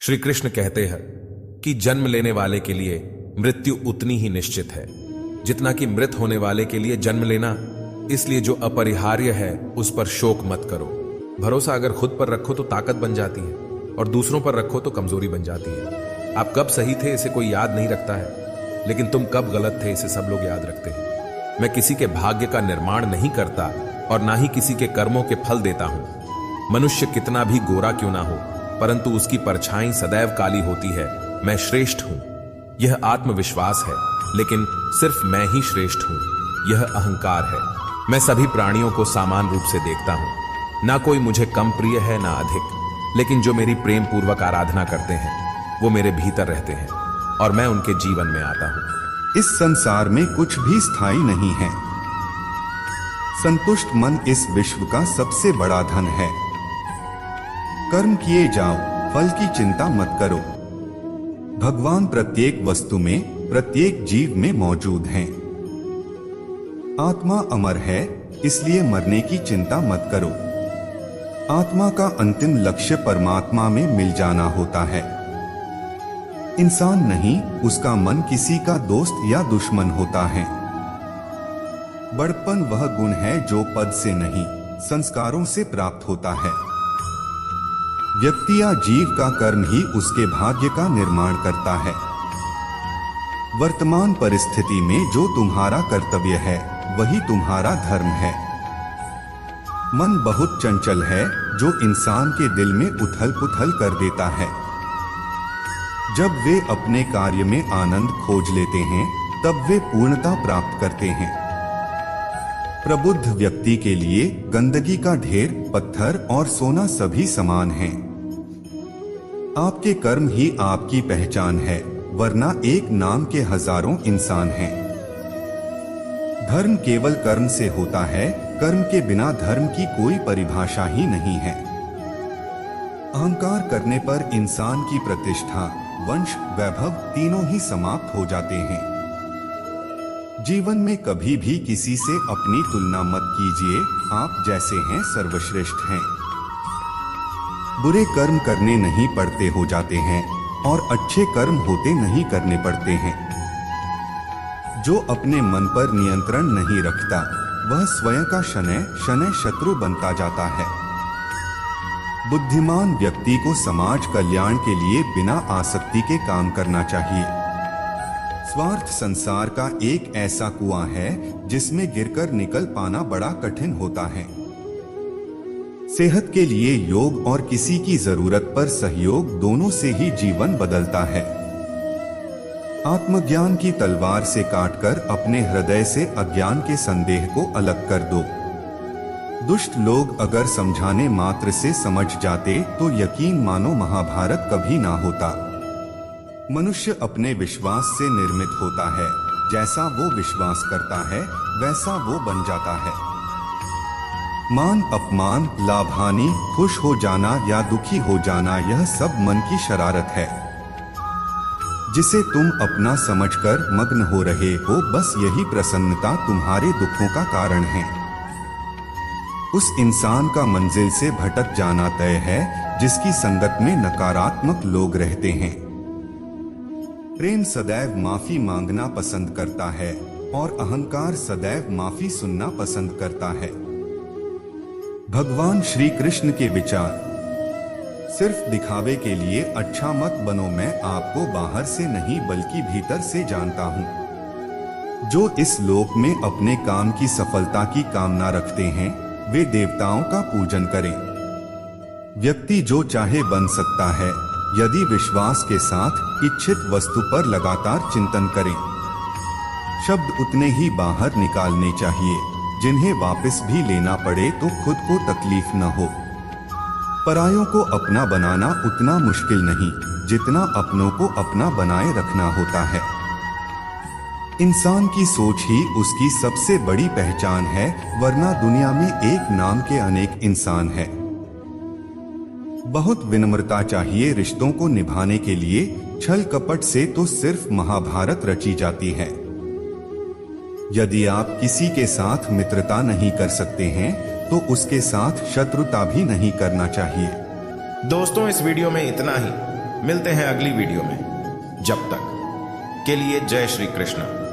श्री कृष्ण कहते हैं कि जन्म लेने वाले के लिए मृत्यु उतनी ही निश्चित है जितना कि मृत होने वाले के लिए जन्म लेना। इसलिए जो अपरिहार्य है उस पर शोक मत करो। भरोसा अगर खुद पर रखो तो ताकत बन जाती है और दूसरों पर रखो तो कमजोरी बन जाती है। आप कब सही थे इसे कोई याद नहीं रखता है, लेकिन तुम कब गलत थे इसे सब लोग याद रखते हैं। मैं किसी के भाग्य का निर्माण नहीं करता और ना ही किसी के कर्मों के फल देता हूं। मनुष्य कितना भी गोरा क्यों ना हो, परंतु उसकी परछाई सदैव काली होती है। मैं श्रेष्ठ हूं, यह आत्मविश्वास है, लेकिन सिर्फ मैं ही श्रेष्ठ हूं, यह अहंकार है। मैं सभी प्राणियों को समान रूप से देखता हूं, ना कोई मुझे कम प्रिय है ना अधिक, लेकिन जो मेरी प्रेम पूर्वक आराधना करते हैं वो मेरे भीतर रहते हैं और मैं उनके जीवन में आता हूं। इस संसार में कुछ भी स्थायी नहीं है। संतुष्ट मन इस विश्व का सबसे बड़ा धन है। कर्म किए जाओ, फल की चिंता मत करो। भगवान प्रत्येक वस्तु में, प्रत्येक जीव में मौजूद हैं। आत्मा अमर है, इसलिए मरने की चिंता मत करो। आत्मा का अंतिम लक्ष्य परमात्मा में मिल जाना होता है। इंसान नहीं, उसका मन किसी का दोस्त या दुश्मन होता है। बड़पन वह गुण है जो पद से नहीं, संस्कारों से प्राप्त होता है। व्यक्ति या जीव का कर्म ही उसके भाग्य का निर्माण करता है। वर्तमान परिस्थिति में जो तुम्हारा कर्तव्य है वही तुम्हारा धर्म है। मन बहुत चंचल है जो इंसान के दिल में उथल पुथल कर देता है। जब वे अपने कार्य में आनंद खोज लेते हैं तब वे पूर्णता प्राप्त करते हैं। प्रबुद्ध व्यक्ति के लिए गंदगी का ढेर, पत्थर और सोना सभी समान हैं। आपके कर्म ही आपकी पहचान है, वरना एक नाम के हजारों इंसान हैं। धर्म केवल कर्म से होता है, कर्म के बिना धर्म की कोई परिभाषा ही नहीं है। अहंकार करने पर इंसान की प्रतिष्ठा, वंश, वैभव तीनों ही समाप्त हो जाते हैं। जीवन में कभी भी किसी से अपनी तुलना मत कीजिए, आप जैसे हैं सर्वश्रेष्ठ हैं। बुरे कर्म करने नहीं पड़ते हो जाते हैं और अच्छे कर्म होते नहीं करने पड़ते हैं। जो अपने मन पर नियंत्रण नहीं रखता वह स्वयं का शनैः शनैः शत्रु बनता जाता है। बुद्धिमान व्यक्ति को समाज कल्याण के लिए बिना आसक्ति के काम करना चाहिए। स्वार्थ संसार का एक ऐसा कुआं है जिसमें गिरकर निकल पाना बड़ा कठिन होता है। सेहत के लिए योग और किसी की जरूरत पर सहयोग, दोनों से ही जीवन बदलता है। आत्मज्ञान की तलवार से काटकर अपने हृदय से अज्ञान के संदेह को अलग कर दो। दुष्ट लोग अगर समझाने मात्र से समझ जाते तो यकीन मानो महाभारत कभी ना होता। मनुष्य अपने विश्वास से निर्मित होता है, जैसा वो विश्वास करता है वैसा वो बन जाता है। मान अपमान, लाभ हानि, खुश हो जाना या दुखी हो जाना, यह सब मन की शरारत है जिसे तुम अपना समझकर मग्न हो रहे हो। बस यही प्रसन्नता तुम्हारे दुखों का कारण है। उस इंसान का मंजिल से भटक जाना तय है जिसकी संगत में नकारात्मक लोग रहते हैं। प्रेम सदैव माफी मांगना पसंद करता है और अहंकार सदैव माफी सुनना पसंद करता है। भगवान श्री कृष्ण के विचार, सिर्फ दिखावे के लिए अच्छा मत बनो, मैं आपको बाहर से नहीं बल्कि भीतर से जानता हूं। जो इस लोक में अपने काम की सफलता की कामना रखते हैं वे देवताओं का पूजन करें। व्यक्ति जो चाहे बन सकता है यदि विश्वास के साथ इच्छित वस्तु पर लगातार चिंतन करें। शब्द उतने ही बाहर निकालने चाहिए जिन्हें वापस भी लेना पड़े तो खुद को तकलीफ न हो। परायों को अपना बनाना उतना मुश्किल नहीं जितना अपनों को अपना बनाए रखना होता है। इंसान की सोच ही उसकी सबसे बड़ी पहचान है, वरना दुनिया में एक नाम के अनेक इंसान हैं। बहुत विनम्रता चाहिए रिश्तों को निभाने के लिए, छल कपट से तो सिर्फ महाभारत रची जाती है। यदि आप किसी के साथ मित्रता नहीं कर सकते हैं तो उसके साथ शत्रुता भी नहीं करना चाहिए। दोस्तों, इस वीडियो में इतना ही। मिलते हैं अगली वीडियो में। जब तक के लिए जय श्री कृष्ण।